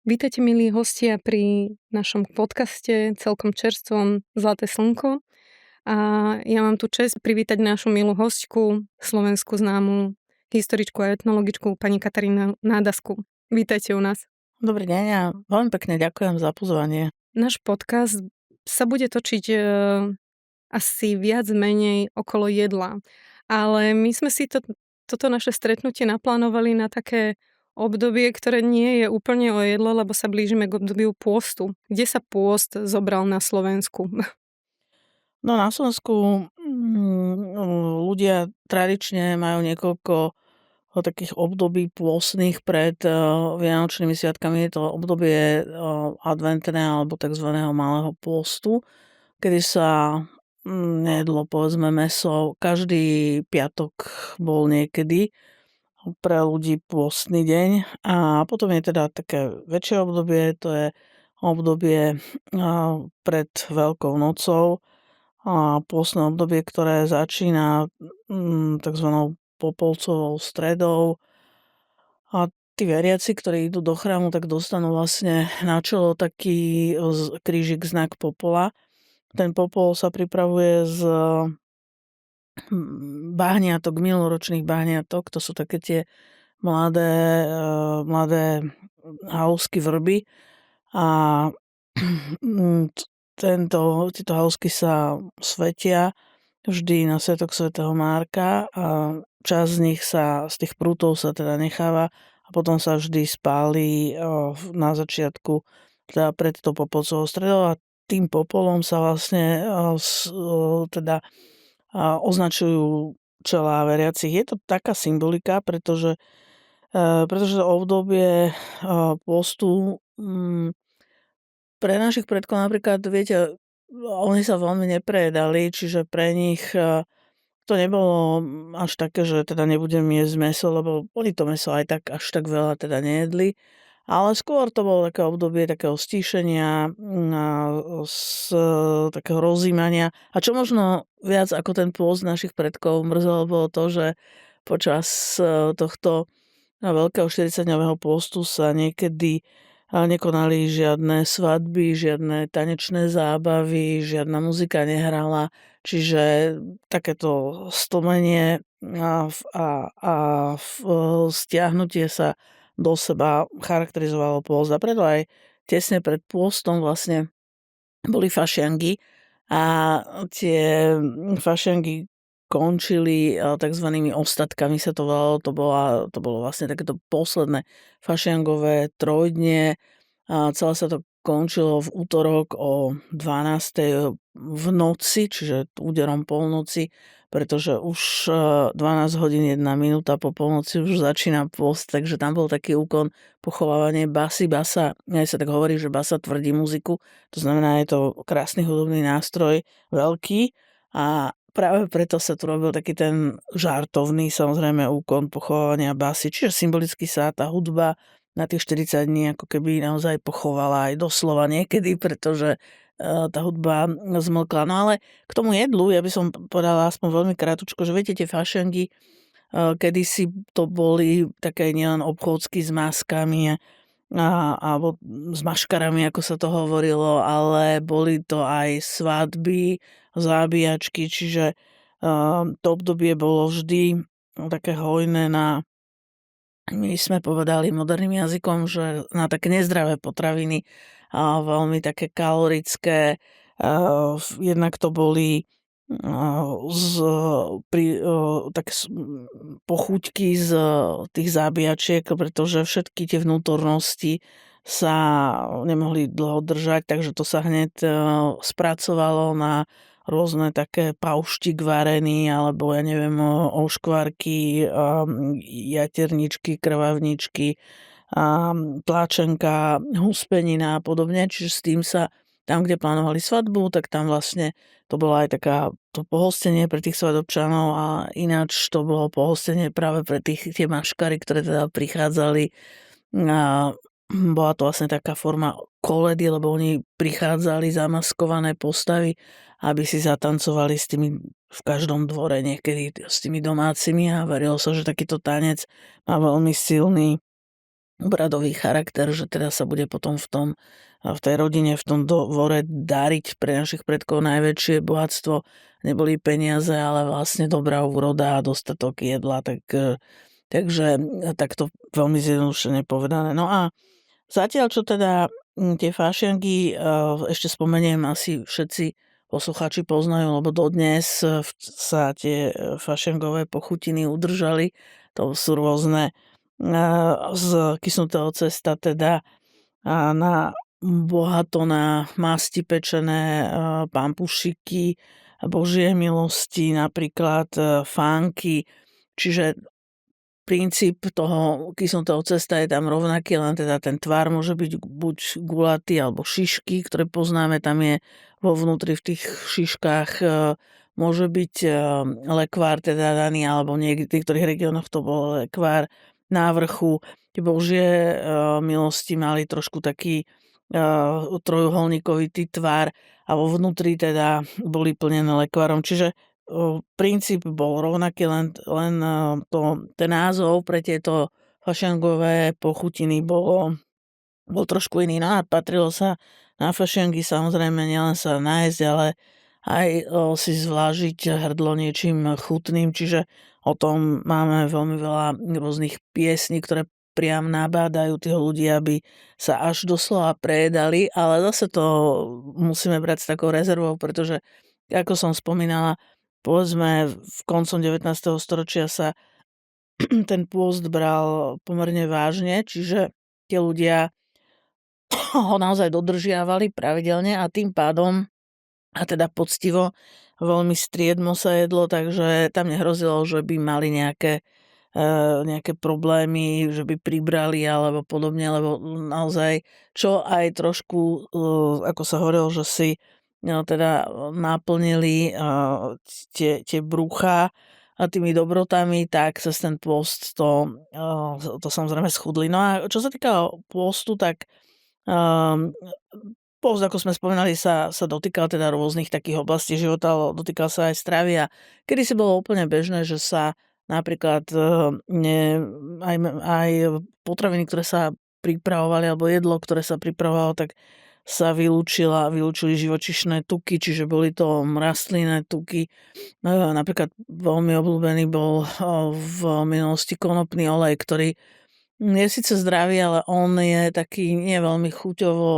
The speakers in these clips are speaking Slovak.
Vítajte, milí hostia, pri našom podcaste celkom čerstvom Zlaté slnko. A ja mám tu česť privítať našu milú hostku, slovenskú známu historičku a etnologičku pani Katarínu Nádasku. Vítajte u nás. Dobrý deň a veľmi pekne ďakujem za pozvanie. Náš podcast sa bude točiť asi viac menej okolo jedla. Ale my sme si toto naše stretnutie naplánovali na také obdobie, ktoré nie je úplne o jedle, lebo sa blížime k obdobiu pôstu. Kde sa pôst zobral na Slovensku? No na Slovensku ľudia tradične majú niekoľko takých období pôstnych pred Vianočnými sviatkami. Je to obdobie adventné alebo tzv. Malého pôstu, kedy sa nejedlo povedzme mäso. Každý piatok bol niekedy pre ľudí pôstny deň a potom je teda také väčšie obdobie, to je obdobie pred Veľkou nocou a pôstne obdobie, ktoré začína takzvanou Popolcovou stredou a tí veriaci, ktorí idú do chrámu, tak dostanú vlastne na čelo taký krížik, znak popola. Ten popol sa pripravuje z bahniatok, minuloročných bahniatok, to sú také tie mladé hausky vrby a tieto hausky sa svetia vždy na sviatok svätého Márka a časť z nich z tých prútov sa teda necháva a potom sa vždy spáli na začiatku teda pred to popolcovou stredou a tým popolom sa vlastne teda označujú čelá veriacich. Je to taká symbolika, pretože obdobie postu pre našich predkov napríklad, viete, oni sa veľmi neprejedali, čiže pre nich to nebolo až také, že teda nebudem jesť mäso, lebo oni to mäso aj tak až tak veľa teda nejedli. Ale skôr to bolo také obdobie takého stíšenia, takého rozjímania. A čo možno viac ako ten pôst našich predkov mrzelo, bolo to, že počas tohto veľkého 40-dňového pôstu sa niekedy nekonali žiadne svadby, žiadne tanečné zábavy, žiadna muzika nehrala. Čiže takéto stlmenie a stiahnutie sa do seba charakterizovalo pôst. A preto aj tesne pred pôstom vlastne boli fašiangy a tie fašiangy končili takzvanými ostatkami, sa to volalo. To bolo vlastne takéto posledné fašiangové trojdnie a celé sa to končilo v útorok o 12:00 v noci, čiže úderom polnoci, pretože už 12 hodín 1 minúta po polnoci už začína pôst, takže tam bol taký úkon pochovávanie basy. Basa, aj sa tak hovorí, že basa tvrdí muziku, to znamená, je to krásny hudobný nástroj, veľký a práve preto sa tu robil taký ten žartovný, samozrejme, úkon pochovávania basy, čiže symbolicky sa tá hudba na tých 40 dní ako keby naozaj pochovala aj doslova niekedy, pretože tá hudba zmlkla. No ale k tomu jedlu, ja by som povedala aspoň veľmi krátko, že viete, tie fašiangy, kedysi to boli také nielen obchôdzky s máskami alebo s maškarami, ako sa to hovorilo, ale boli to aj svadby, zábíjačky, čiže to obdobie bolo vždy také hojné na, my sme povedali moderným jazykom, že na také nezdravé potraviny, veľmi také kalorické. Jednak to boli také pochuťky z tých zábíjačiek, pretože všetky tie vnútornosti sa nemohli dlho držať, takže to sa hneď spracovalo na rôzne také pauštík varený, alebo ja neviem, oškvarky, jaterničky, krvavničky, tláčenka, huspenina a podobne. Čiže s tým sa tam, kde plánovali svadbu, tak tam vlastne to bolo aj to pohostenie pre tých svadobčanov a ináč to bolo pohostenie práve pre tie maškary, ktoré teda prichádzali. Bola to vlastne taká forma koledy, lebo oni prichádzali zamaskované postavy, aby si zatancovali s tými v každom dvore niekedy s tými domácimi a verilo sa, že takýto tanec má veľmi silný obradový charakter, že teda sa bude potom v tej rodine, v tom dvore dariť pre našich predkov najväčšie bohatstvo. Neboli peniaze, ale vlastne dobrá úroda a dostatok jedla, takže takto veľmi zjednodušene povedané. No a zatiaľ, čo teda tie fašianky, ešte spomeniem, asi všetci poslucháči poznajú, lebo dodnes sa tie fašiankové pochutiny udržali. To sú rôzne z kysnutého cesta teda na bohato na masti pečené pampušiky, Božie milosti, napríklad fánky. Čiže princíp toho kysnutého cesta je tam rovnaký, len teda ten tvar môže byť buď gulatý alebo šišky, ktoré poznáme, tam je vo vnútri v tých šiškách môže byť lekvár teda daný, alebo v niektorých regiónoch to bol lekvár na vrchu. Tie Božie milosti mali trošku taký trojuholníkovitý tvar a vo vnútri teda boli plnené lekvárom. Čiže princíp bol rovnaký, len ten názov pre tieto fašiangové pochutiny bol trošku iný. No a patrilo sa na fašiangy samozrejme nielen sa nájsť, ale aj si zvlážiť hrdlo niečím chutným, čiže o tom máme veľmi veľa rôznych piesní, ktoré priam nabádajú tých ľudí, aby sa až doslova prejedali, ale zase to musíme brať s takou rezervou, pretože ako som spomínala, povedzme v koncom 19. storočia sa ten pôst bral pomerne vážne, čiže tie ľudia ho naozaj dodržiavali pravidelne a tým pádom a teda poctivo veľmi striedmo sa jedlo, takže tam nehrozilo, že by mali nejaké problémy, že by pribrali alebo podobne, lebo naozaj čo aj trošku, ako sa hovorilo, že si teda naplnili tie brúcha a tými dobrotami, tak cez ten pôst to samozrejme schudli. No a čo sa týka pôstu, tak pôst, ako sme spomínali, sa dotýkal teda rôznych takých oblastí života, ale dotýkal sa aj stravy a kedysi bolo úplne bežné, že sa napríklad aj potraviny, ktoré sa pripravovali, alebo jedlo, ktoré sa pripravovalo, tak sa vylúčili živočíšne tuky, čiže boli to rastlinné tuky. Napríklad veľmi obľúbený bol v minulosti konopný olej, ktorý je síce zdravý, ale on je taký nie veľmi chuťovo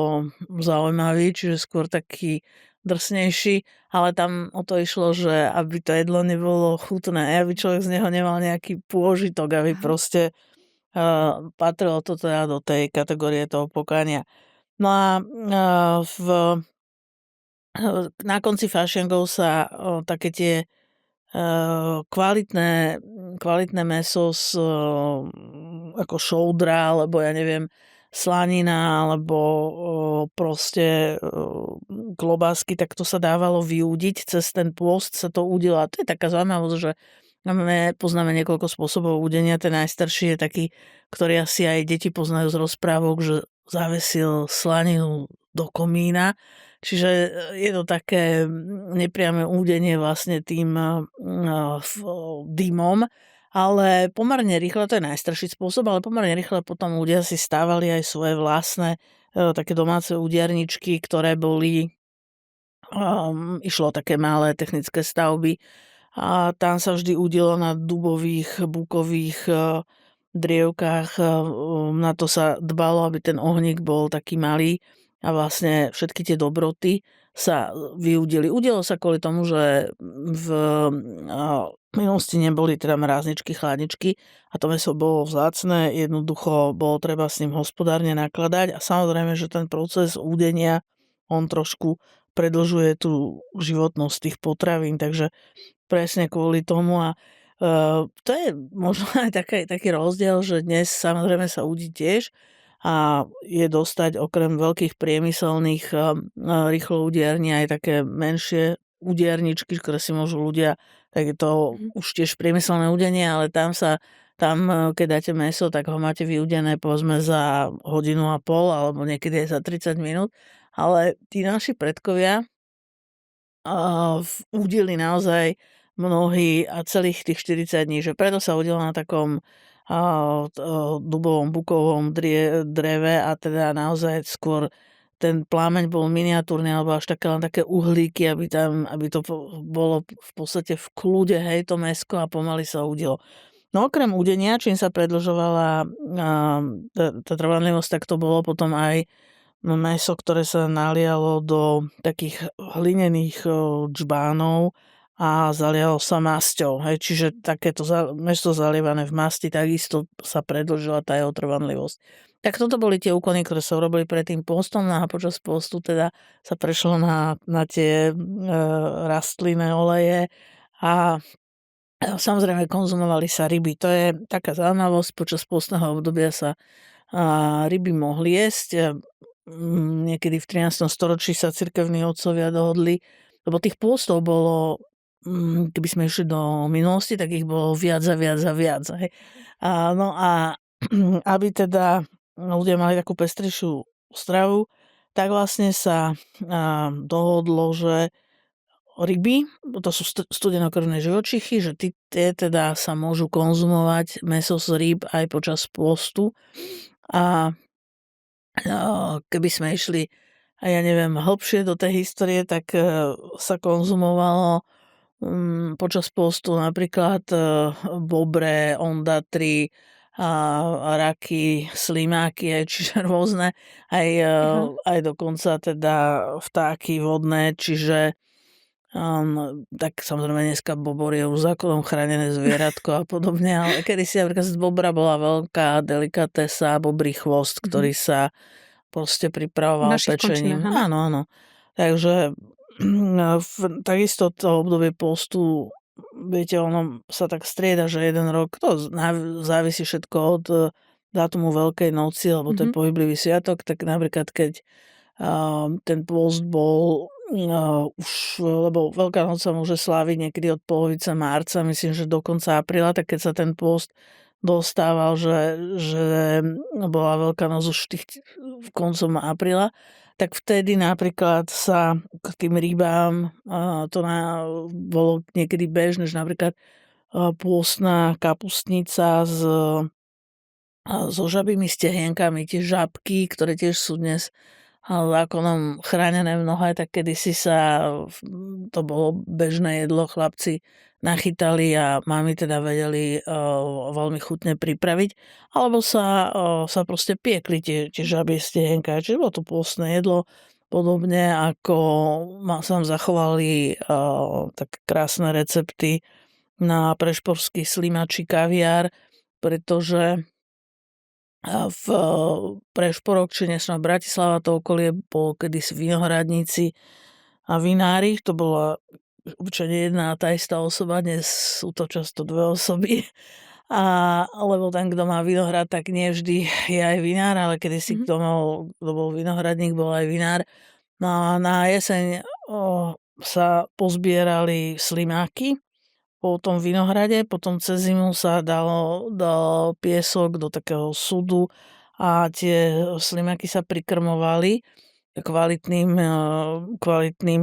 zaujímavý, čiže skôr taký drsnejší, ale tam o to išlo, že aby to jedlo nebolo chutné, aby človek z neho nemal nejaký pôžitok, aby proste patrilo to teda do tej kategórie toho pokánia. No a na konci fašiangov sa také tie kvalitné mäso ako šoudra, alebo ja neviem, slanina, alebo proste klobásky, tak to sa dávalo vyúdiť cez ten pôst, sa to údilo. A to je taká zaujímavosť, že poznáme niekoľko spôsobov údenia. Ten najstarší je taký, ktorý asi aj deti poznajú z rozprávok, že zavesil slaninu do komína. Čiže je to také nepriame údenie vlastne tým dymom, ale pomerne rýchle, to je najstarší spôsob, ale pomerne rýchle potom ľudia si stávali aj svoje vlastné také domáce údiarničky, ktoré boli, išlo také malé technické stavby a tam sa vždy udilo na dubových, bukových drievkách. Na to sa dbalo, aby ten ohník bol taký malý a vlastne všetky tie dobroty sa vyudili. Udelo sa kvôli tomu, že v minulosti neboli teda mrázničky, chladničky a to mäso bolo vzácne, jednoducho bolo treba s ním hospodárne nakladať a samozrejme, že ten proces údenia, on trošku predlžuje tú životnosť tých potravín, takže presne kvôli tomu a to je možno aj taký rozdiel, že dnes samozrejme sa údi tiež a je dostať okrem veľkých priemyselných rýchlo udiarní aj také menšie udierničky, ktoré si môžu ľudia, tak je to už tiež priemyselné udenie, ale tam keď dáte mäso, tak ho máte vyudené povedzme za hodinu a pol alebo niekedy aj za 30 minút, ale tí naši predkovia udili naozaj mnohí a celých tých 40 dní, že preto sa udilo na takom dubovom, bukovom dreve a teda naozaj skôr ten plámeň bol miniatúrny alebo až také uhlíky, aby to bolo v podstate v kľude, hej, to mäsko a pomaly sa udilo. No okrem udenia, čím sa predĺžovala tá trvanlivosť, tak to bolo potom aj mäso, ktoré sa nalialo do takých hlinených džbánov a zalialo sa masťou. Hej. Čiže takéto mäso zalievané v masti, takisto sa predĺžila tá jeho trvanlivosť. Tak toto boli tie úkony, ktoré sa urobili pred tým postom a počas postu teda sa prešlo na tie rastlinné oleje a samozrejme konzumovali sa ryby. To je taká zaujímavosť, počas postného obdobia sa ryby mohli jesť. Niekedy v 13. storočí sa cirkevní otcovia dohodli, lebo tých pôstov bolo, keby sme išli do minulosti, tak ich bolo viac a viac a viac. Hej. No a aby teda ľudia mali takú pestrejšiu stravu, tak vlastne sa dohodlo, že ryby, to sú studenokrvné živočichy, že tie teda sa môžu konzumovať mäso z rýb aj počas pôstu. A keby sme išli, ja neviem, hlbšie do tej histórie, tak sa konzumovalo počas postu napríklad bobre, ondatry, raky, slimáky, čiže rôzne, aj dokonca teda vtáky vodné, čiže tak samozrejme dneska bobor je už zákonom chránené zvieratko a podobne, ale kedysi napríklad z bobra bola veľká delikatesa, bobrý chvost, ktorý sa proste pripravoval pečením. Áno. Takže takisto to obdobie postu, viete, ono sa tak strieda, že jeden rok, to závisí všetko od dátumu Veľkej noci, alebo to je pohyblivý sviatok, tak napríklad keď ten pôst bol už, lebo Veľká noc sa môže sláviť niekedy od polovice marca, myslím, že do konca apríla, tak keď sa ten pôst dostával, že bola Veľká noc už v koncom apríla, tak vtedy napríklad sa k tým rybám to bolo niekedy bežné, že napríklad pôstna kapustnica so žabými stehienkami, tie žabky, ktoré tiež sú dnes zákonom chránené mnohé, tak kedysi to bolo bežné jedlo, chlapci nachytali a mami teda vedeli veľmi chutne pripraviť, alebo sa proste piekli tie žabie stehenka, čiže bolo to pôstne jedlo, podobne ako sa zachovali tak krásne recepty na prešporský slimačí kaviár, pretože v Prešporok, či dnes Bratislava, to okolie bolo kedysi vinohradníci a vinári. To bola určite jedna a tá istá osoba, dnes sú to často dve osoby. Lebo ten, kto má vinohrad, tak nie vždy je aj vinár, ale kedysi kto bol vinohradník, bol aj vinár. No a na jeseň sa pozbierali slimáky po tom vinohrade, potom cez zimu sa dal piesok do takého sudu a tie slimáky sa prikrmovali kvalitným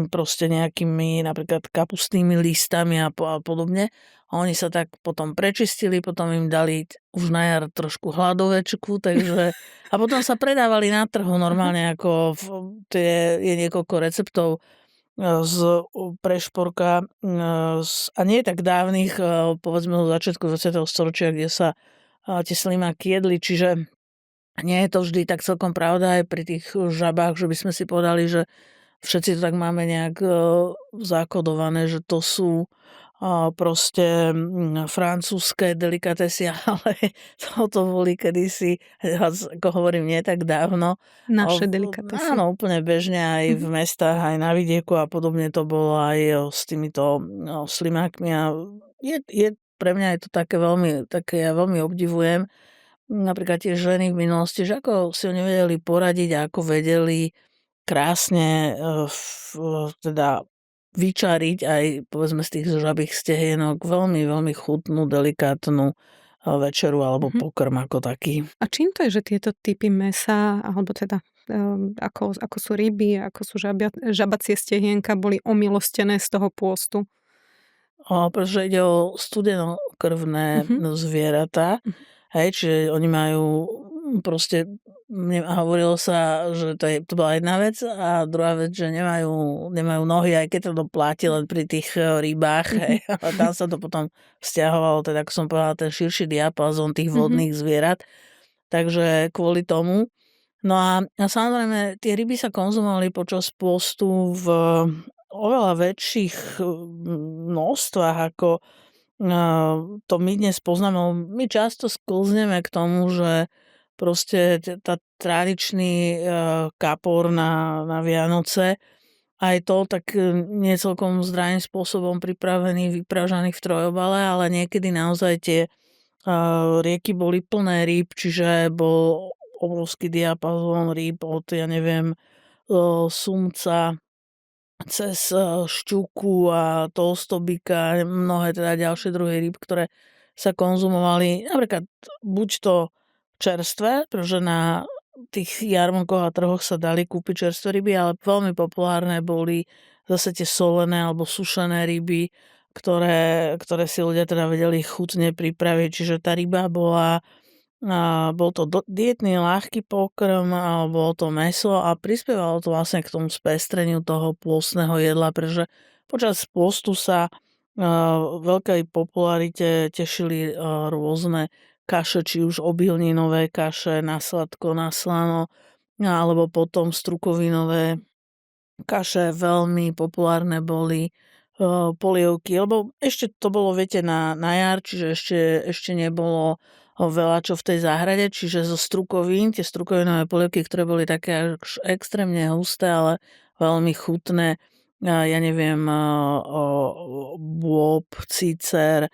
proste nejakými napríklad kapustnými listami a podobne. A oni sa tak potom prečistili, potom im dali už na jar trošku hladovečku, takže a potom sa predávali na trhu normálne, ako je niekoľko receptov z Prešporka a nie tak dávnych, povedzme do začiatku 20. storočia, kde sa tie slimáky jedli, čiže nie je to vždy tak celkom pravda aj pri tých žabách, že by sme si povedali, že všetci to tak máme nejak zakodované, že to sú proste francúzske delikatesy, ale to boli kedysi, ako hovorím, nie tak dávno. Naše delikatesy. Áno, úplne bežne aj v mestách, aj na vidieku a podobne to bolo aj s týmito slimákmi a je pre mňa je to také ja veľmi obdivujem napríklad tie ženy v minulosti, že ako si oni vedeli poradiť a ako vedeli krásne teda vyčariť aj povedzme z tých žabých stehienok veľmi, veľmi chutnú, delikátnu večeru alebo pokrm ako taký. A čím to je, že tieto typy mäsa, alebo teda ako sú ryby, ako sú žabacie stehienka, boli omilostené z toho pôstu? Pretože ide o studenokrvné zvieratá Hej, čiže oni majú proste hovorilo sa, že to bola jedna vec a druhá vec, že nemajú nohy, aj keď to doplatí len pri tých rybách, hej, Mhm. ale tam sa to potom vzťahovalo, teda ako som povedala, ten širší diapazón tých Mhm. vodných zvierat. Takže kvôli tomu. No a samozrejme, tie ryby sa konzumovali počas pôstu v oveľa väčších množstvách, ako to my dnes poznáme. My často sklzneme k tomu, že proste tá tradičný kapor na Vianoce, aj to tak nie celkom zdravým spôsobom pripravený, vypražaný v trojobale, ale niekedy naozaj tie rieky boli plné rýb, čiže bol obrovský diapazón rýb od, ja neviem, sumca cez šťuku a toustobika, mnohé teda ďalšie druhy rýb, ktoré sa konzumovali napríklad buď to čerstvé, pretože na tých jarmonkoch a trhoch sa dali kúpiť čerstvé ryby, ale veľmi populárne boli zase tie solené alebo sušené ryby, ktoré si ľudia teda vedeli chutne pripraviť. Čiže tá ryba bola bol to dietný ľahký pokrm, bolo to mäso a prispievalo to vlastne k tomu spestreniu toho pôstneho jedla, pretože počas pôstu sa veľkej popularite tešili rôzne kaše, či už obilninové kaše na sladko, na slano, alebo potom strukovinové kaše. Veľmi populárne boli polievky, lebo ešte to bolo, viete, na jar, čiže ešte nebolo veľa čo v tej záhrade, čiže zo strukovín, tie strukovinové polievky, ktoré boli také až extrémne husté, ale veľmi chutné, ja neviem, bôb, cícer,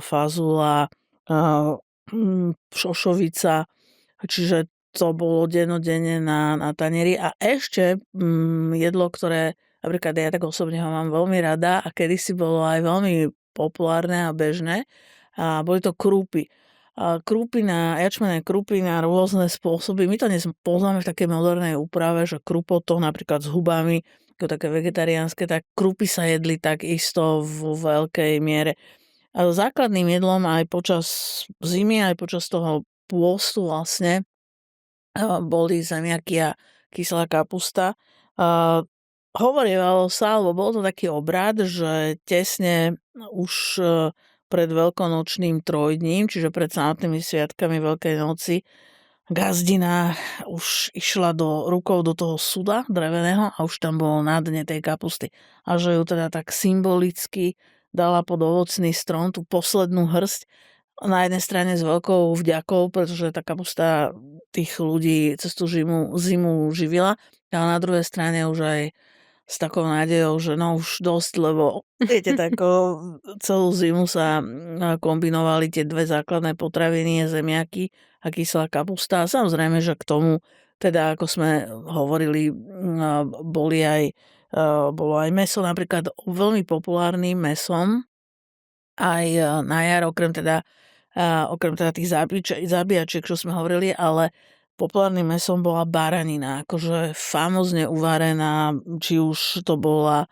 fazula, šošovica, čiže to bolo dennodenne na tanieri. A ešte jedlo, ktoré napríklad ja tak osobne ho mám veľmi rada a kedysi bolo aj veľmi populárne a bežné, a boli to krúpy. Jačmené krúpy na rôzne spôsoby. My to dnes poznáme v takej modernej úprave, že krupoto napríklad s hubami, ako také vegetariánske, tak krúpy sa jedli takisto v veľkej miere. A základným jedlom aj počas zimy, aj počas toho pôstu vlastne boli zemiaky a kyslá kapusta. Hovorievalo sa, alebo bol to taký obrad, že tesne už pred veľkonočným trojdním, čiže pred samotnými sviatkami Veľkej noci, gazdina už išla rukou do toho suda dreveného a už tam bolo na dne tej kapusty. A že ju teda tak symbolicky dala pod ovocný strom, tú poslednú hrst, na jednej strane s veľkou vďakou, pretože tá kapusta tých ľudí cez tú zimu živila, ale na druhej strane už aj s takou nádejou, že no už dosť, lebo viete, tak celú zimu sa kombinovali tie dve základné potraviny, zemiaky a kyslá kapusta. A samozrejme, že k tomu, teda ako sme hovorili, bolo aj mäso, napríklad veľmi populárnym mäsom aj na jar, okrem teda tých zabíjačiek, čo sme hovorili, ale populárnym mäsom bola baranina, akože famózne uvarená, či už to bola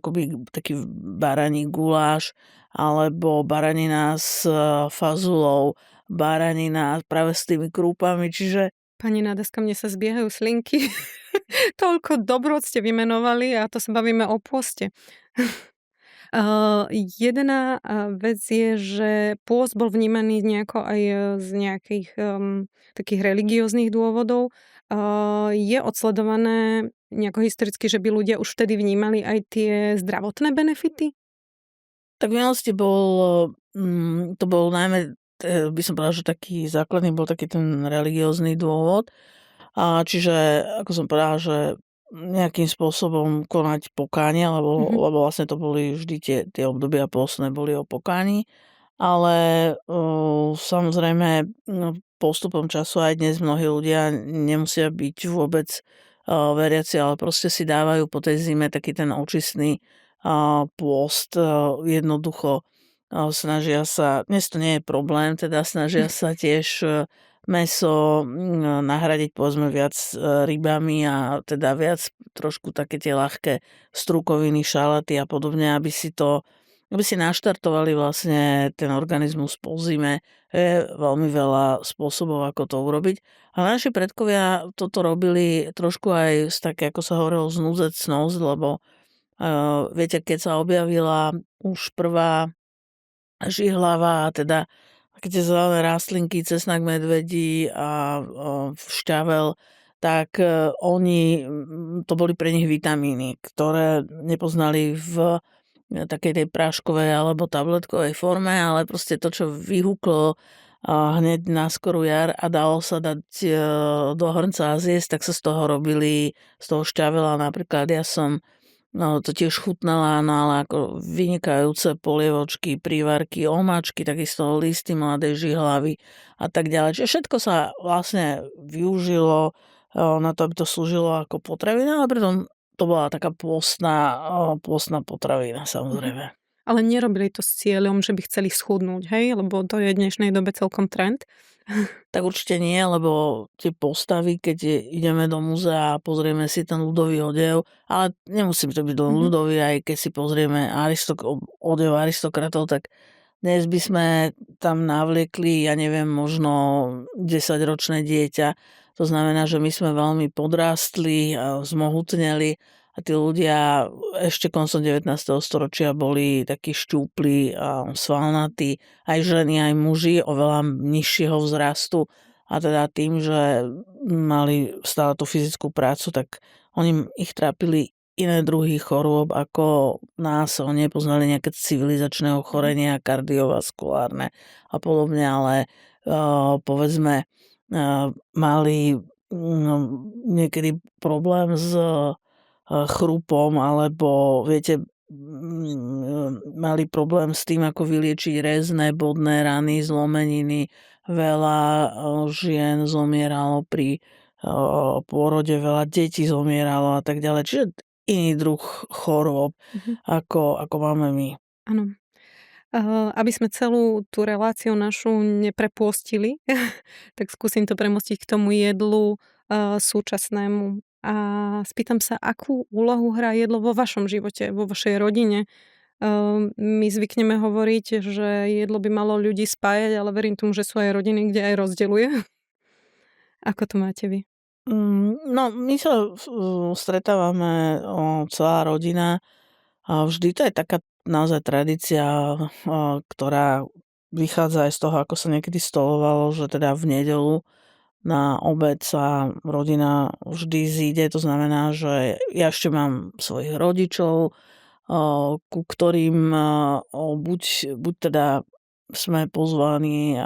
akoby taký baraní guláš, alebo baranina s fazulou, baranina práve s tými krúpami, čiže Pani Nádeska, mne sa zbiehajú slinky. Toľko dobrôt ste vymenovali a to sa bavíme o pôste. Jedna vec je, že pôst bol vnímaný nejako aj z nejakých takých religióznych dôvodov. Je odsledované nejako historicky, že by ľudia už vtedy vnímali aj tie zdravotné benefity? tak v minulosti to bol najmä, by som povedala, že taký základný bol taký ten religiózny dôvod. Čiže, ako som povedala, že nejakým spôsobom konať pokánie, Mhm. lebo vlastne to boli vždy tie obdobia pôstne boli o pokáni. Ale samozrejme postupom času aj dnes mnohí ľudia nemusia byť vôbec veriaci, ale proste si dávajú po tej zime taký ten očistný pôst. Jednoducho snažia sa, dnes to nie je problém, teda snažia sa tiež mäso nahradiť povedzme viac rybami a teda viac trošku také tie ľahké strukoviny, šalaty a podobne, aby si to aby si naštartovali vlastne ten organizmus po zime. Je veľmi veľa spôsobov, ako to urobiť. Ale naši predkovia toto robili trošku aj z také, ako sa hovorilo, znúzecnosť, lebo viete, keď sa objavila už prvá žihlava, a teda také tie zelené rastlinky, cesnak medvedí a šťavel, tak oni, to boli pre nich vitamíny, ktoré nepoznali v takej tej práškovej alebo tabletkovej forme, ale proste to, čo vyhúklo hneď na skorú jar a dalo sa dať do hrnca a zjesť, tak sa z toho robili, z toho šťavela napríklad. Ja som to tiež chutnala, no ale ako vynikajúce polievočky, prívarky, omáčky, takisto listy mladej žihlavy a tak ďalej. Čiže všetko sa vlastne využilo na to, aby to slúžilo ako potravina, ale pritom to bola taká pôstna potravina, samozrejme. Ale nerobili to s cieľom, že by chceli schudnúť, hej? Lebo to je v dnešnej dobe celkom trend. Tak určite nie, lebo tie postavy, keď ideme do múzea a pozrieme si ten ľudový odev, ale nemusí to byť len ľudový, aj keď si pozrieme odev aristokratov, tak dnes by sme tam navliekli, ja neviem, možno 10-ročné dieťa. To znamená, že my sme veľmi podrástli a zmohutneli a tí ľudia ešte koncom 19. storočia boli takí šťúpli a svalnatí, aj ženy, aj muži, oveľa nižšieho vzrastu. A teda tým, že mali stále tú fyzickú prácu, tak ich trápili iné druhy chorôb ako nás. Oni nepoznali nejaké civilizačné ochorenia, kardiovaskulárne a podobne, ale povedzme mali niekedy problém s chrupom, alebo viete, mali problém s tým, ako vyliečiť rezné, bodné rany, zlomeniny. Veľa žien zomieralo pri pôrode, veľa detí zomieralo a tak ďalej. Čiže iný druh chorôb, ako máme my. Áno. Aby sme celú tú reláciu našu neprepôstili, tak skúsim to premostiť k tomu jedlu súčasnému. A spýtam sa, akú úlohu hrá jedlo vo vašom živote, vo vašej rodine? My zvykneme hovoriť, že jedlo by malo ľudí spájať, ale verím tomu, že sú aj rodiny, kde aj rozdeľuje. Ako to máte vy? No, my sa stretávame celá rodina a vždy to je taká naozaj tradícia, ktorá vychádza aj z toho, ako sa niekedy stolovalo, že teda v nedeľu na obed sa rodina vždy zíde. To znamená, že ja ešte mám svojich rodičov, ku ktorým buď teda sme pozvaní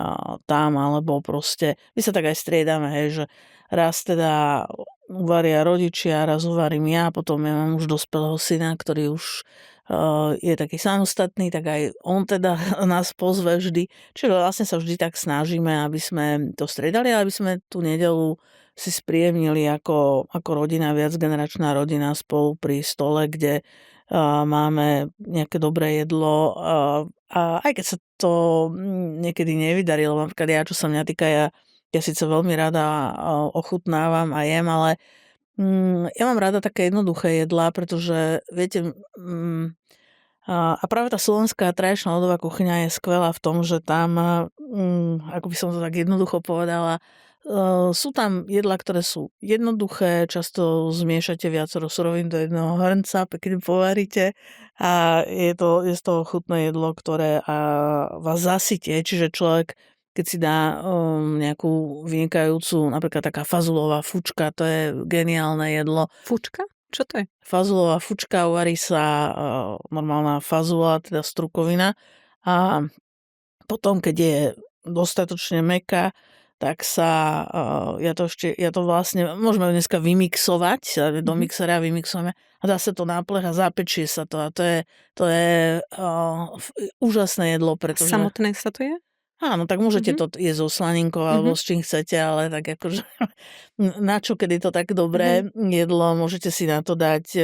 tam, alebo proste my sa tak aj striedame, hej, že raz teda uvaria rodičia, raz uvarím ja, potom ja mám už dospelého syna, ktorý už je taký samostatný, tak aj on teda nás pozve vždy. Čiže vlastne sa vždy tak snažíme, aby sme to striedali, aby sme tú nedeľu si spríjemnili ako rodina, viacgeneračná rodina spolu pri stole, kde máme nejaké dobré jedlo a aj keď sa to niekedy nevydarilo, napríklad ja, čo sa mňa týka, ja síce veľmi rada ochutnávam a jem, ale ja mám rada také jednoduché jedlá, pretože viete, a práve tá slovenská tradičná ľudová kuchyňa je skvelá v tom, že tam, ako by som to tak jednoducho povedala, sú tam jedlá, ktoré sú jednoduché, často zmiešate viacero surovín do jedného hrnca, pekne povaríte a je z toho chutné jedlo, ktoré vás zasytie, čiže človek, keď si dá nejakú vynikajúcu, napríklad taká fazulová fučka, to je geniálne jedlo. Fučka? Čo to je? Fazulová fučka, uvarí sa normálna fazula, teda strukovina a potom, keď je dostatočne mäkká, tak sa, ja to vlastne, môžeme ju dneska vymixovať, do mixera vymixujeme a dá sa to na plech a zapečie sa to a to je úžasné jedlo, pretože... Samotné sa to je? Áno, tak môžete to jesť so slaninkou alebo s čím chcete, ale tak akože na čo, keď je to tak dobré jedlo, môžete si na to dať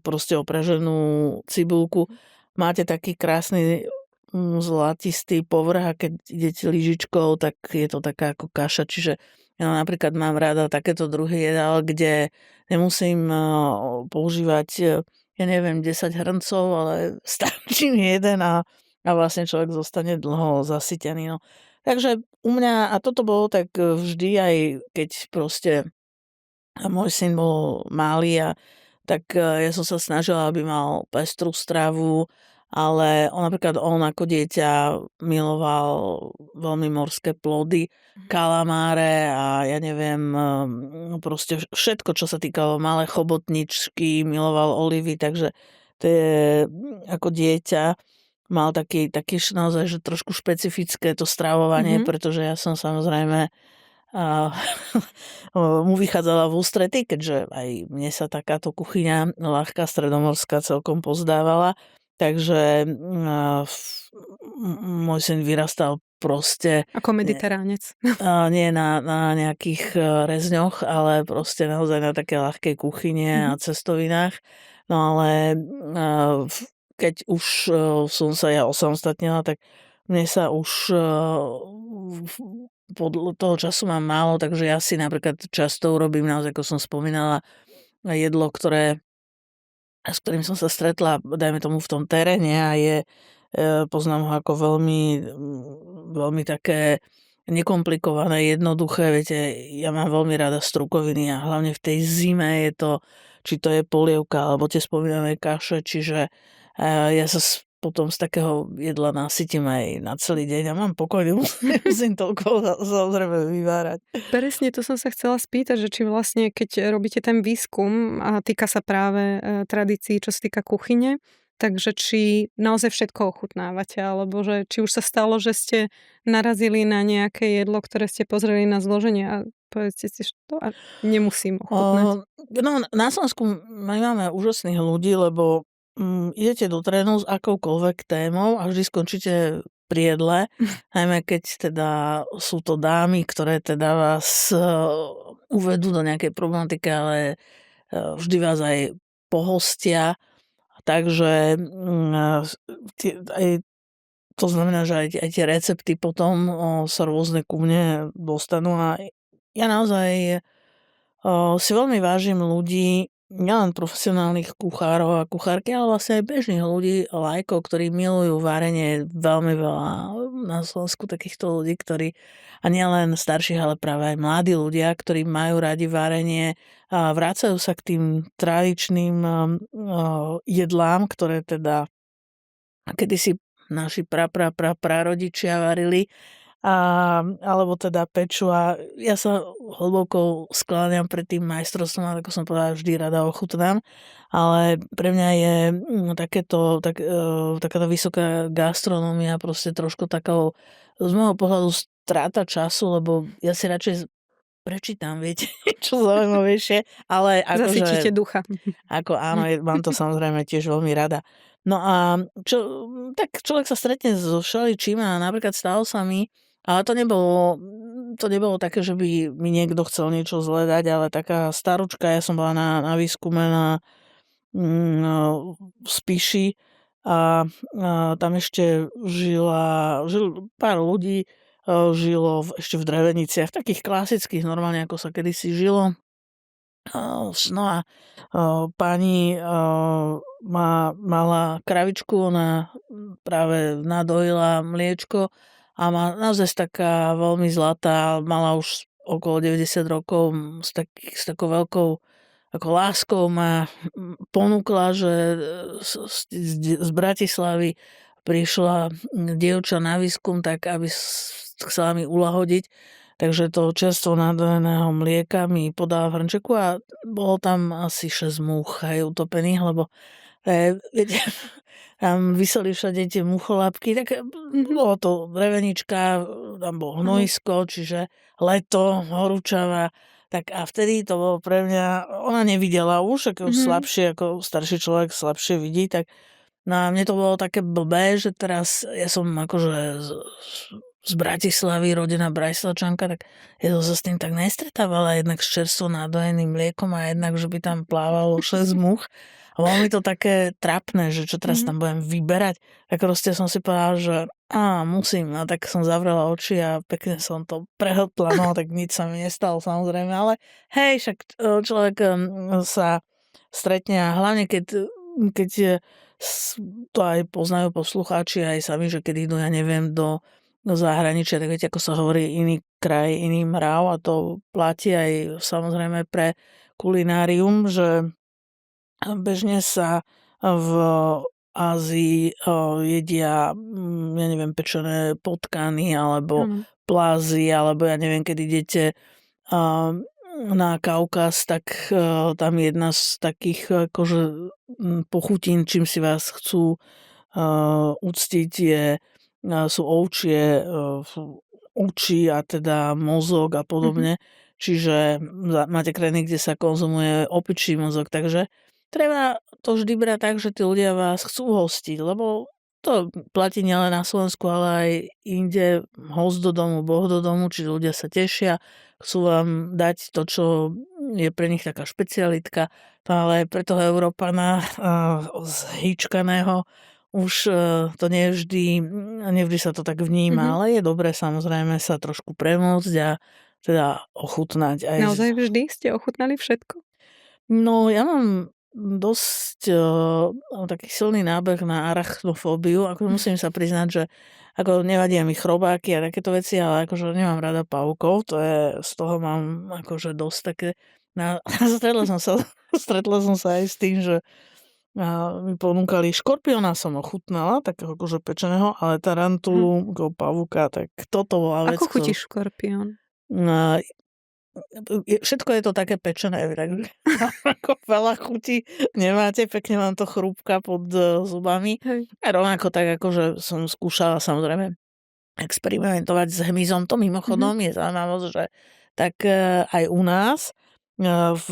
proste opraženú cibulku. Máte taký krásny zlatistý povrch a keď idete lyžičkou, tak je to taká ako kaša, čiže ja napríklad mám rada takéto druhy jedál, kde nemusím používať ja neviem, 10 hrncov, ale stačí mi jeden a vlastne človek zostane dlho zasytený, no. Takže u mňa, a toto bolo tak vždy, aj keď proste môj syn bol malý, tak ja som sa snažila, aby mal pestrú stravu, ale napríklad on ako dieťa miloval veľmi morské plody, kalamáre a ja neviem, proste všetko, čo sa týkalo malé chobotničky, miloval olivy, takže to je ako dieťa mal taký naozaj, že trošku špecifické to stravovanie, pretože ja som samozrejme a mu vychádzala v ústrety, keďže aj mne sa takáto kuchyňa ľahká stredomorská celkom pozdávala. Takže môj syn vyrastal proste Ako mediteránec. nie na nejakých rezňoch, ale proste naozaj na také ľahkej kuchyne a cestovinách. No ale keď už som sa ja osamostatnila, tak mne sa už podľa toho času mám málo, takže ja si napríklad často urobím naozaj, ako som spomínala, jedlo, s ktorým som sa stretla, dajme tomu v tom teréne a poznám ho ako veľmi také nekomplikované, jednoduché. Viete, ja mám veľmi rada strukoviny a hlavne v tej zime je to, či to je polievka alebo tie spomínané kaše, čiže ja sa potom z takého jedla nasytím aj na celý deň a mám pokojný, musím toľko samozrejme vyvárať. Presne to som sa chcela spýtať, že či vlastne, keď robíte ten výskum a týka sa práve tradícií, čo sa týka kuchyne, takže či naozaj všetko ochutnávate, alebo že či už sa stalo, že ste narazili na nejaké jedlo, ktoré ste pozreli na zloženie a povedzte si, že to nemusím ochutnať. No, na Slovensku my máme úžasných ľudí, lebo idete do trénu s akoukoľvek témou a vždy skončíte pri jedle, najmä keď teda sú to dámy, ktoré teda vás uvedú do nejakej problematiky, ale vždy vás aj pohostia. Takže aj to znamená, že aj tie recepty potom sa rôzne ku mne dostanú a ja naozaj si veľmi vážim ľudí, nielen profesionálnych kuchárov a kuchárky, ale vlastne aj bežných ľudí, lajkov, ktorí milujú varenie. Veľmi veľa na Slovensku takýchto ľudí, ktorí, a nielen starších, ale práve aj mladí ľudia, ktorí majú radi varenie a vracajú sa k tým tradičným jedlám, ktoré teda kedysi naši prarodičia varili, alebo teda peču a ja sa hlboko skláňam pred tým majstrovstvom, ako som povedala, vždy rada ochutnám, ale pre mňa je takáto vysoká gastronómia proste trošku takou z môjho pohľadu stráta času, lebo ja si radšej prečítam, viete, čo zaujímavejšie, ale akože... Zasytíte ducha. Ako áno, mám to samozrejme tiež veľmi rada. No a tak človek sa stretne so všeličím a napríklad stalo sa mi, ale to nebolo také, že by mi niekto chcel niečo zle dať, ale taká staručka, ja som bola na výskume v Spiši a tam ešte žil pár ľudí, žilo ešte v Dreveniciach, takých klasických, normálne ako sa kedysi žilo. No a pani mala kravičku, ona práve nadojila mliečko a má naozaj taká veľmi zlatá, mala už okolo 90 rokov, s takou veľkou ako láskou ma ponúkla, že z Bratislavy prišla dievča na výskum, tak aby chcela mi ulahodiť. Takže to čerstvo nadojeného mlieka mi podala v hrnčeku a bolo tam asi 6 múch aj utopených, lebo viete, tam vyseli všade tie mucholapky, tak bolo to drevenička, tam bolo hnojisko, čiže leto, horúčava, tak a vtedy to bolo pre mňa, ona nevidela už, ako slabšie, ako starší človek slabšie vidí, tak no a mne to bolo také blbé, že teraz ja som akože z Bratislavy, rodená Brajslavčanka, tak ja som sa s tým tak nestretávala, jednak s čerstvo nadojeným mliekom a jednak, že by tam plávalo 6 much. A bolo mi to také trapné, že čo teraz tam budem vyberať. Tak proste som si povedala, že musím. A tak som zavrela oči a pekne som to prehltla. No tak nič sa mi nestalo samozrejme, ale hej, však človek sa stretne a hlavne keď keď to aj poznajú poslucháči aj sami, že keď idú, ja neviem, do zahraničia, tak viete, ako sa hovorí, iný kraj, iný mrav, a to platí aj samozrejme pre kulinárium, že bežne sa v Ázii jedia, ja neviem, pečené potkany alebo Áno. plázy, alebo ja neviem, keď idete na Kaukaz, tak tam jedna z takých akože pochutín, čím si vás chcú uctiť, sú ovčie uči a teda mozog a Mhm. podobne. Čiže máte krajiny, kde sa konzumuje opičí mozog, takže treba to vždy brať tak, že tí ľudia vás chcú hostiť, lebo to platí nielen na Slovensku, ale aj inde. Host do domu, Boh do domu, či ľudia sa tešia, chcú vám dať to, čo je pre nich taká špecialitka, ale pre toho Európana zhýčkaného už to nevždy sa to tak vníma, Mhm. ale je dobré samozrejme sa trošku premôcť a teda ochutnať aj Naozaj vždy ste ochutnali všetko? No, ja mám dosť taký silný nábeh na arachnofóbiu. Ako musím sa priznať, že ako nevadia mi chrobáky a takéto veci, ale akože nemám rada pavúkov. Z toho mám akože dosť také... Stretla som sa aj s tým, že mi ponúkali škorpióna, som ochutnala, takého akože pečeného, ale Aha. tarantulu, ako pavúka, tak toto bola vec, Ako chutí škorpión? no, všetko je to také pečené, takže ako veľa chutí nemáte, pekne vám to chrúbka pod zubami. Hej. A rovnako tak, akože som skúšala samozrejme experimentovať s hmyzom. To Mhm. mimochodom je zaujímavosť, že tak aj u nás v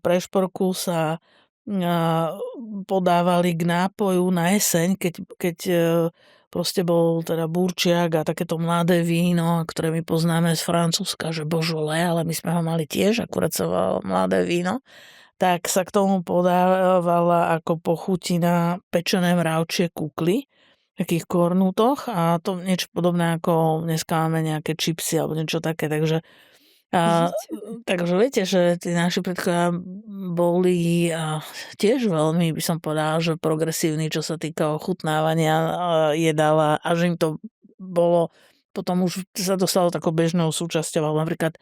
Prešporku sa podávali k nápoju na jeseň, keď proste bol teda burčiak a takéto mladé víno, ktoré my poznáme z Francúzska, že Beaujolais, ale my sme ho mali tiež, akurát sa volalo mladé víno, tak sa k tomu podávala ako pochutina pečené mravčie kukly v takých kornútoch, a to niečo podobné ako dneska máme nejaké čipsy alebo niečo také, a, Vidíte? takže viete, že tí naši predkovia boli tiež veľmi, by som povedala, že progresívni, čo sa týka ochutnávania jedál, a že im to bolo, potom už sa dostalo takou bežnou súčasťou, ale napríklad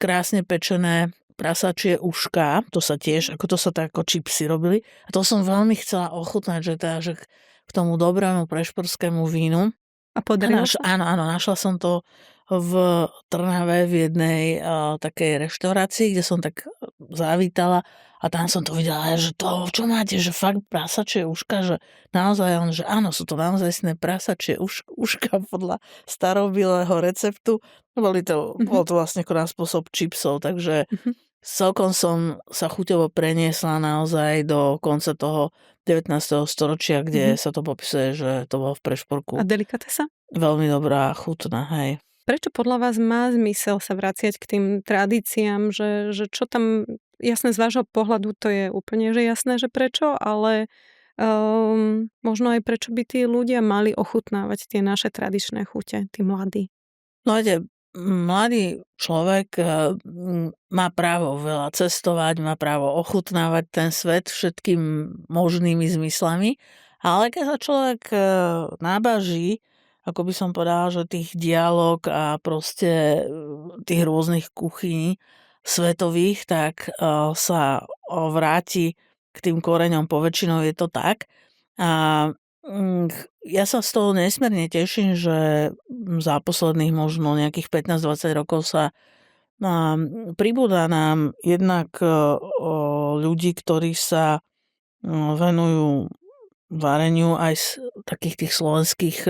krásne pečené prasačie ušká, to sa tiež, ako to sa tak ako čipsy robili, a to som veľmi chcela ochutnať, že k tomu dobrému prešporskému vínu. A podarilo sa? Áno, našla som to v Trnave v jednej takej reštaurácii, kde som tak zavítala, a tam som to videla, že to, čo máte, že fakt prasačie uška, že naozaj, že áno, sú to naozajstné prasačie uška podľa starobilého receptu. Bolo Mhm. to vlastne ako na spôsob čipsov, takže Mhm. celkom som sa chuťovo preniesla naozaj do konca toho 19. storočia, kde Mhm. sa to popisuje, že to bolo v Prešporku A delikatesa? veľmi dobrá a chutná, hej. Prečo podľa vás má zmysel sa vraciať k tým tradíciám, že čo tam, jasné, z vášho pohľadu to je úplne že jasné, že prečo, ale možno aj prečo by tí ľudia mali ochutnávať tie naše tradičné chute, tí mladí? No viete, mladý človek má právo veľa cestovať, má právo ochutnávať ten svet všetkým možnými zmyslami, ale keď sa človek nábaží, ako by som povedala, že tých dialog a proste tých rôznych kuchyní svetových, tak sa vráti k tým koreňom, poväčšinou je to tak. A ja sa z toho nesmierne teším, že za posledných možno nejakých 15-20 rokov sa pribúda nám jednak ľudí, ktorí sa venujú vareniu aj z takých tých slovenských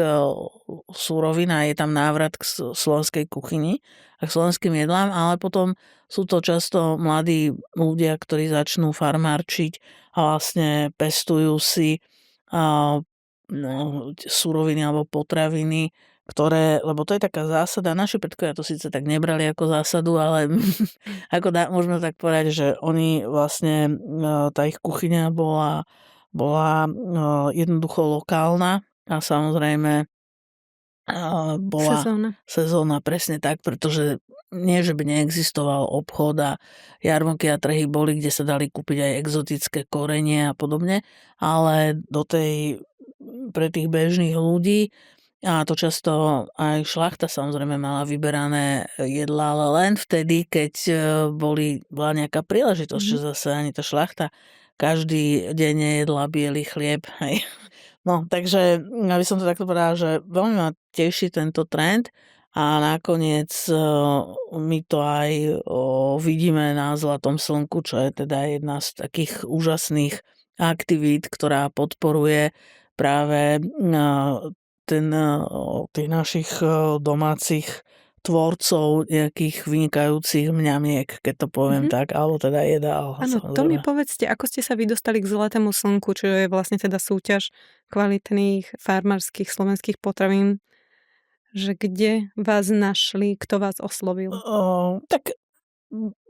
súrovín, a je tam návrat k slovenskej kuchyni a k slovenským jedlám, ale potom sú to často mladí ľudia, ktorí začnú farmárčiť a vlastne pestujú si suroviny alebo potraviny, lebo to je taká zásada, naši predkovia to síce tak nebrali ako zásadu, ale ako môžeme tak povedať, že oni vlastne, tá ich kuchyňa bola jednoducho lokálna a samozrejme bola Sezóna. sezónna, presne tak, pretože nie, že by neexistoval obchod a jarmoky a trhy boli, kde sa dali kúpiť aj exotické korenie a podobne, ale pre tých bežných ľudí, a to často aj šľachta samozrejme mala vyberané jedlá, ale len vtedy, keď bola nejaká príležitosť, že zase ani tá šľachta každý deň nejedla biely chlieb. Hej. No, takže ja by som to takto povedala, že veľmi ma teší tento trend a nakoniec my to aj vidíme na Zlatom slnku, čo je teda jedna z takých úžasných aktivít, ktorá podporuje práve tých našich domácich tvorcov nejakých vynikajúcich mňamiek, keď to poviem tak, alebo teda jedál. Áno, to mi povedzte, ako ste sa vy dostali k Zlatému slnku, čo je vlastne teda súťaž kvalitných farmárskych slovenských potravín, že kde vás našli, kto vás oslovil? Tak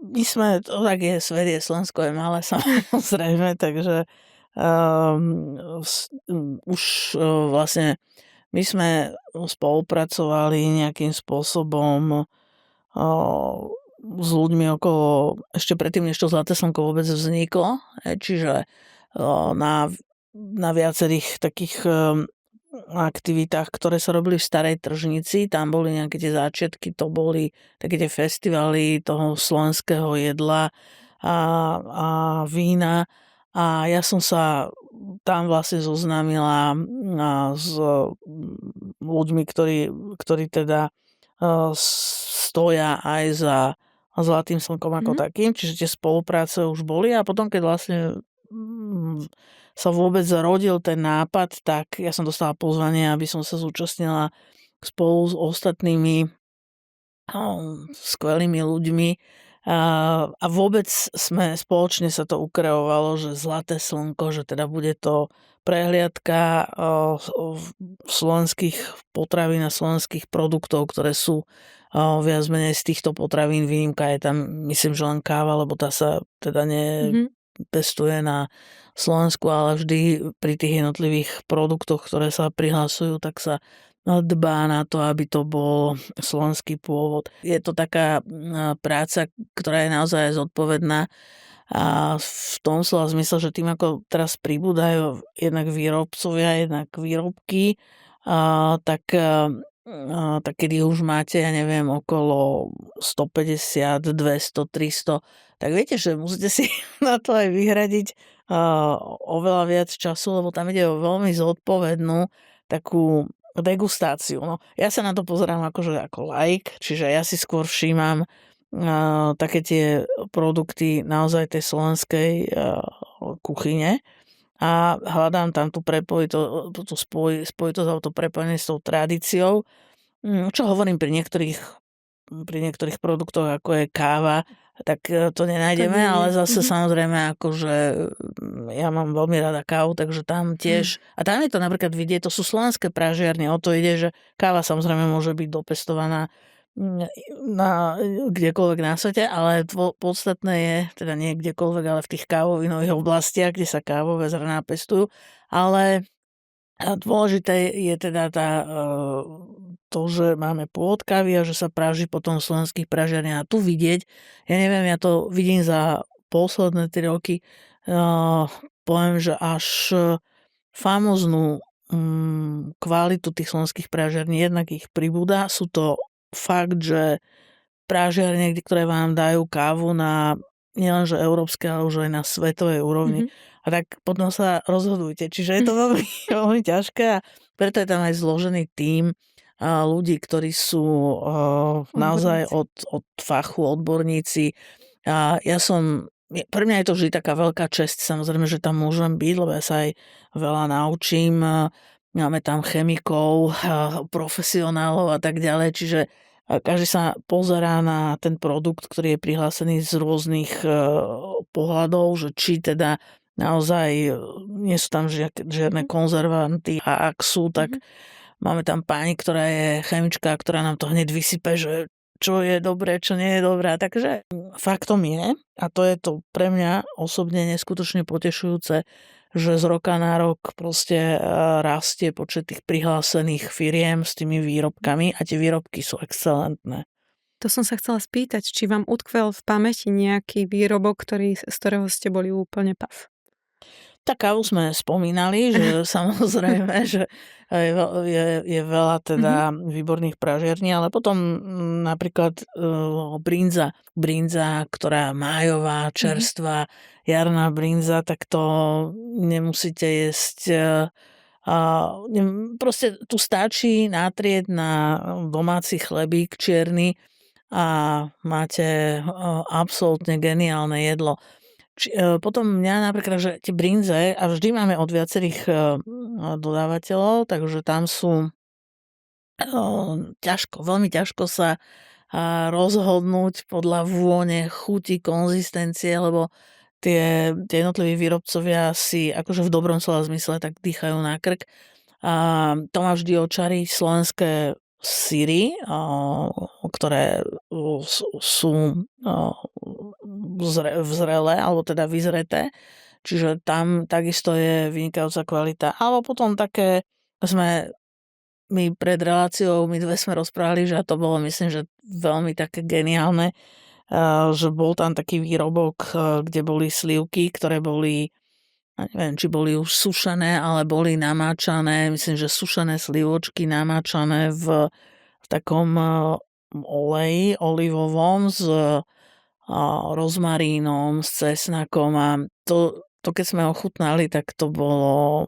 my sme, tak je, svet je, Slovensko je malé samozrejme, takže už vlastne my sme spolupracovali nejakým spôsobom s ľuďmi okolo, ešte predtým, než to Zlaté slnko vôbec vzniklo. Čiže na viacerých takých aktivitách, ktoré sa robili v Starej tržnici, tam boli nejaké tie začiatky, to boli také tie festivaly toho slovenského jedla a vína. A ja som sa tam vlastne zoznámila s ľuďmi, ktorí teda stoja aj za Zlatým slnkom ako takým, čiže tie spolupráce už boli a potom, keď vlastne sa vôbec rodil ten nápad, tak ja som dostala pozvanie, aby som sa zúčastnila spolu s ostatnými skvelými ľuďmi a vôbec spoločne sa to ukreovalo, že Zlaté slnko, že teda bude to prehliadka slovenských potravín a slovenských produktov, ktoré sú viac menej z týchto potravín. Výnimka je tam, myslím, že len káva, lebo tá sa teda nepestuje na Slovensku, ale vždy pri tých jednotlivých produktoch, ktoré sa prihlasujú, tak sa dbá na to, aby to bol slovenský pôvod. Je to taká práca, ktorá je naozaj zodpovedná a v tom slova zmysle, že tým, ako teraz pribúdajú jednak výrobcovia, jednak výrobky, tak kedy už máte, ja neviem, okolo 150, 200, 300, tak viete, že musíte si na to aj vyhradiť oveľa viac času, lebo tam ide o veľmi zodpovednú takú degustáciu. No, ja sa na to pozerám ako laik, čiže ja si skôr všímam také tie produkty naozaj tej slovenskej kuchyne a hľadám tam tú spojitosť alebo to prepojenie s tou tradíciou, čo hovorím pri niektorých produktoch, ako je káva, tak to nenájdeme, ale zase samozrejme akože ja mám veľmi rada kávu, takže tam tiež, a tam je to napríklad vidieť, to sú slovenské pražiarne, o to ide, že káva samozrejme môže byť dopestovaná kdekoľvek na svete, ale podstatné je, teda nie kdekoľvek, ale v tých kávovinových oblastiach, kde sa kávové zrná pestujú, ale dôležité je teda to, že máme pôvod kávy a že sa praží potom v slovenských pražiarniach. A tu vidieť, ja neviem, ja to vidím za posledné 3 roky, poviem, že až famoznú kvalitu tých slovenských pražiarní, jednak ich pribúda, sú to fakt, že pražiarne, ktoré vám dajú kávu na nielenže európskej, ale už aj na svetovej úrovni. A tak potom sa rozhodujte. Čiže je to veľmi, veľmi ťažké a preto je tam aj zložený tím ľudí, ktorí sú naozaj od fachu, odborníci. A pre mňa je to vždy taká veľká česť, samozrejme, že tam môžem byť, lebo ja sa aj veľa naučím. Máme tam chemikov, profesionálov a tak ďalej, čiže každý sa pozerá na ten produkt, ktorý je prihlásený z rôznych pohľadov, že či teda naozaj nie sú tam žiadne konzervanty a ak sú, tak máme tam pani, ktorá je chemička, ktorá nám to hneď vysype, že čo je dobré, čo nie je dobré. Takže faktom je, a to je to pre mňa osobne neskutočne potešujúce, že z roka na rok proste rastie počet tých prihlásených firiem s tými výrobkami a tie výrobky sú excelentné. To som sa chcela spýtať, či vám utkvel v pamäti nejaký výrobok, z ktorého ste boli úplne paf? Tak kávu sme spomínali, že samozrejme, že je veľa Mhm, teda výborných pražiarní, ale potom napríklad brinza, ktorá májová, mhm. čerstvá, jarná brinza, tak to nemusíte jesť. Proste tu stačí natrieť na domáci chlebík čierny a máte absolútne geniálne jedlo. Potom mňa napríklad, že tie brinze a vždy máme od viacerých dodávateľov, takže tam sú veľmi ťažko sa rozhodnúť podľa vône, chuti, konzistencie, lebo tie jednotliví výrobcovia si akože v dobrom slova zmysle tak dýchajú na krk. A to ma vždy očarí slovenské syry, ktoré sú zrelé, alebo teda vyzreté. Čiže tam takisto je vynikajúca kvalita. Alebo potom také my pred reláciou, my dve sme rozprávali, že to bolo myslím, že veľmi také geniálne, že bol tam taký výrobok, kde boli slivky, ktoré boli, ja neviem, či boli už sušené, ale boli namáčané, myslím, že sušené slivočky namáčané v takom oleji olivovom s rozmarínom, s cesnakom a to keď sme ochutnali, tak to bol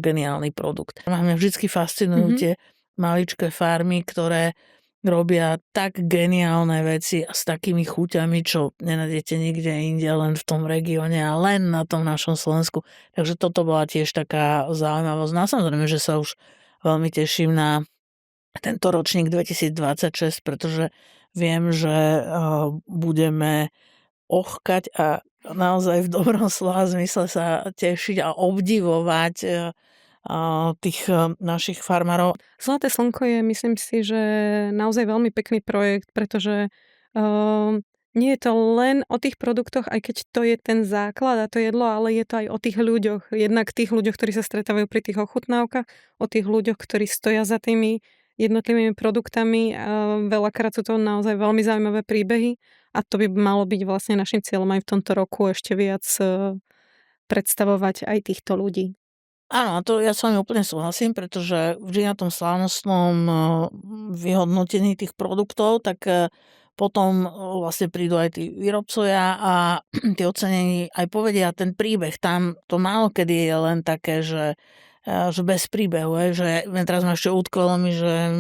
geniálny produkt. Mňa vždycky fascinujú Mhm. tie maličké farmy, ktoré robia tak geniálne veci a s takými chuťami, čo nenájdete nikde inde, len v tom regióne a len na tom našom Slovensku. Takže toto bola tiež taká zaujímavosť. No a samozrejme, že sa už veľmi teším na tento ročník 2026, pretože viem, že budeme ochkať a naozaj v dobrom slova zmysle sa tešiť a obdivovať tých našich farmárov. Zlaté slnko je, myslím si, že naozaj veľmi pekný projekt, pretože, ehm, nie je to len o tých produktoch, aj keď to je ten základ a to jedlo, ale je to aj o tých ľuďoch. Jednak tých ľuďoch, ktorí sa stretávajú pri tých ochutnávkach, o tých ľuďoch, ktorí stoja za tými jednotlivými produktami. Veľakrát sú to naozaj veľmi zaujímavé príbehy a to by malo byť vlastne našim cieľom aj v tomto roku ešte viac, predstavovať aj týchto ľudí. Áno, a to ja s vami úplne súhlasím, pretože vždy na tom slávnostnom vyhodnotení tých produktov, tak potom vlastne prídu aj tí výrobcovia a tí ocenení aj povedia ten príbeh. Tam to málo kedy je len také, že bez príbehu, že teraz ma ešte utkvelo mi, že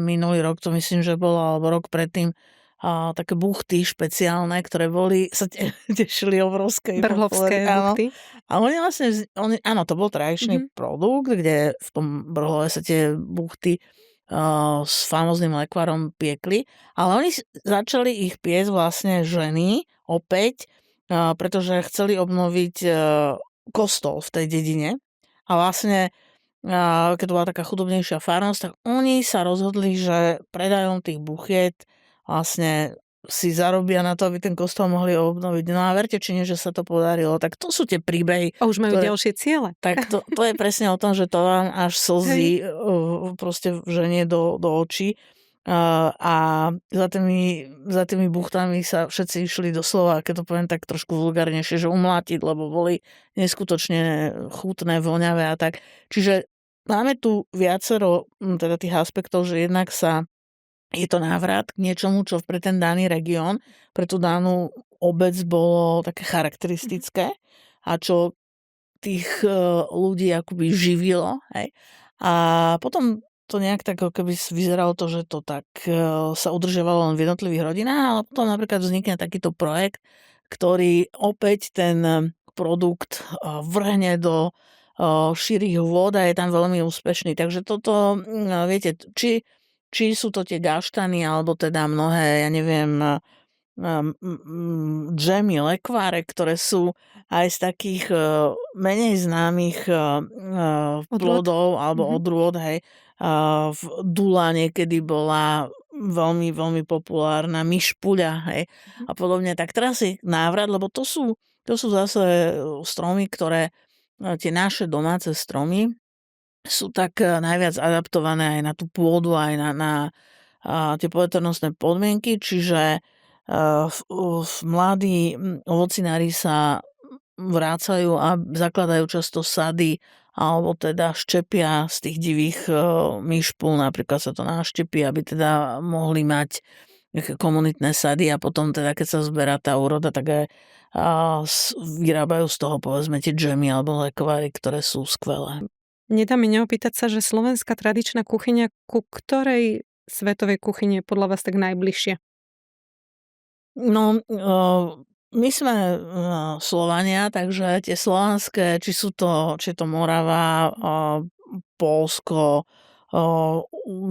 minulý rok to myslím, že bolo, alebo rok predtým, také buchty špeciálne, ktoré sa tešili obrovskej popularite. Brhlovské Áno. buchty. A oni vlastne, áno, to bol tradičný Mhm. produkt, kde v tom Brhlove sa tie buchty s famozným lekvárom piekli, ale oni začali ich piecť vlastne ženy opäť, pretože chceli obnoviť kostol v tej dedine. A vlastne, keď to bola taká chudobnejšia farnosť, tak oni sa rozhodli, že predajom tých buchiet vlastne si zarobia na to, aby ten kostol mohli obnoviť. No a verte či nie, že sa to podarilo. Tak to sú tie príbehy, A už majú ktoré... ďalšie ciele. Tak to je presne o tom, že to vám až slzy Hej. proste vženie do očí. A za tými buchtami sa všetci išli doslova, keď to poviem tak trošku vulgárnejšie, že umlátiť, lebo boli neskutočne chutné, voňavé a tak. Čiže máme tu viacero teda tých aspektov, že jednak je to návrat k niečomu, čo pre ten daný región, pre tú danú obec bolo také charakteristické a čo tých ľudí akoby živilo. Hej. A potom to nejak tak, ako keby vyzeralo to, že to tak sa udržiavalo len v jednotlivých rodinách, ale potom napríklad vznikne takýto projekt, ktorý opäť ten produkt vrhne do širých vôd a je tam veľmi úspešný. Takže toto, viete, či sú to tie gaštany, alebo teda mnohé, ja neviem, džemy, lekváre, ktoré sú aj z takých menej známych Odrôd? plodov alebo Mhm. odrôd, hej. V Dula niekedy bola veľmi, veľmi populárna myšpuľa, hej, Mhm. a podobne. Tak teraz je návrat, lebo to sú zase stromy, ktoré tie naše domáce stromy sú tak najviac adaptované aj na tú pôdu, aj na tie poveternostné podmienky, čiže mladí ovocinári sa vrácajú a zakladajú často sady alebo teda ščepia z tých divých myšpul, napríklad sa to náštepí, aby teda mohli mať nejaké komunitné sady a potom teda, keď sa zberá tá úroda, tak aj vyrábajú z toho povedzme tie džemy alebo lekvary, ktoré sú skvelé. Nedá mi neopýtať sa, že slovenská tradičná kuchyňa ku ktorej svetovej kuchyni je podľa vás tak najbližšie? No, my sme Slovania, takže tie slovanské, či je to Morava, Poľsko,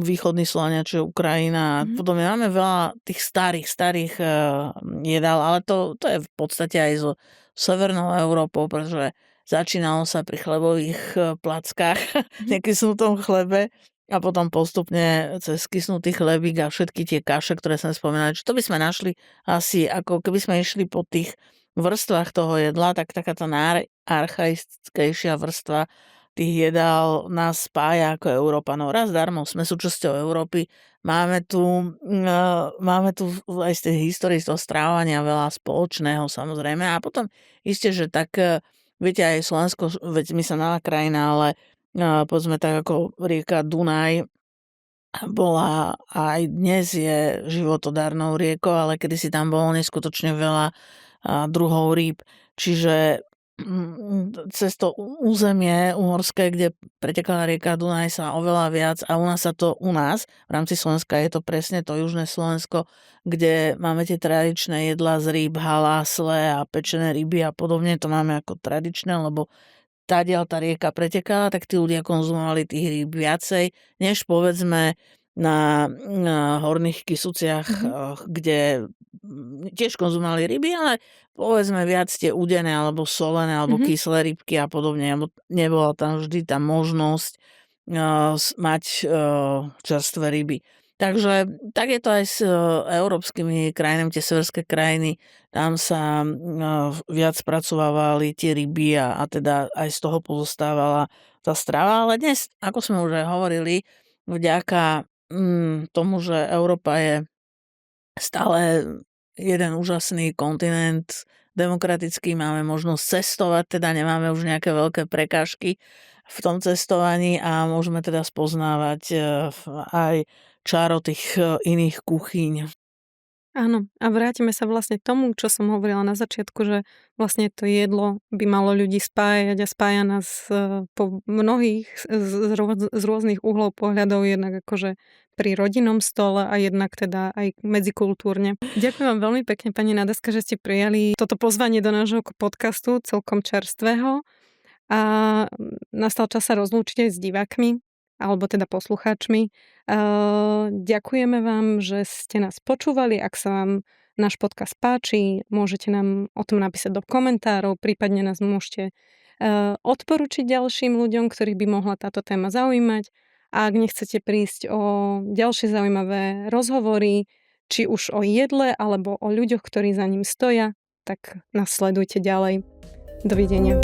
východní Slovania, čiže Ukrajina. Potom máme veľa tých starých jedál, ale to je v podstate aj so Severnou Európou, pretože začínalo sa pri chlebových plackách, nekysnutom chlebe a potom postupne cez kysnutý chlebík a všetky tie kaše, ktoré sme spomínali. To by sme našli asi, ako keby sme išli po tých vrstvách toho jedla, tak taká tá archaickejšia vrstva tých jedál nás spája ako Európanov. Raz darmo sme súčasťou Európy, máme tu aj z tej histórie, z toho strávania veľa spoločného samozrejme a potom isté, že tak viete aj Slovensko, veď my sa malá krajina, ale povedzme tak ako rieka Dunaj bola aj dnes je životodárnou riekou, ale kedysi tam bolo neskutočne veľa druhov rýb. Čiže cez to územie uhorské, kde pretekala rieka Dunaj sa oveľa viac a u nás, v rámci Slovenska je to presne to južné Slovensko, kde máme tie tradičné jedlá z rýb, halásle a pečené ryby a podobne, to máme ako tradičné, lebo tádiaľ tá rieka pretekala, tak tí ľudia konzumovali tých rýb viacej, než povedzme na horných Kysuciach, kde tiež konzumovali ryby, ale povedzme viac tie udené alebo solené alebo kyslé rybky a podobne, lebo nebola tam vždy tá možnosť mať čerstvé ryby. Takže tak je to aj s európskymi krajinami, tie severské krajiny, tam sa viac spracovávali tie ryby a teda aj z toho pozostávala tá strava, ale dnes, ako sme už aj hovorili, vďaka tomu, že Európa je stále jeden úžasný kontinent, demokratický, máme možnosť cestovať, teda nemáme už nejaké veľké prekážky v tom cestovaní a môžeme teda spoznávať aj čaro tých iných kuchyň. Áno, a vrátime sa vlastne k tomu, čo som hovorila na začiatku, že vlastne to jedlo by malo ľudí spájať a spája nás po mnohých z rôznych uhlov pohľadov, jednak akože pri rodinnom stole a jednak teda aj medzikultúrne. Ďakujem vám veľmi pekne, pani Nadeska, že ste prijali toto pozvanie do nášho podcastu celkom čerstvého a nastal čas sa rozlúčiť aj s divákmi, alebo teda poslucháčmi. Ďakujeme vám, že ste nás počúvali. Ak sa vám náš podcast páči, môžete nám o tom napísať do komentárov, prípadne nás môžete odporučiť ďalším ľuďom, ktorých by mohla táto téma zaujímať. A ak nechcete prísť o ďalšie zaujímavé rozhovory, či už o jedle, alebo o ľuďoch, ktorí za ním stoja, tak nás sledujte ďalej. Dovidenia.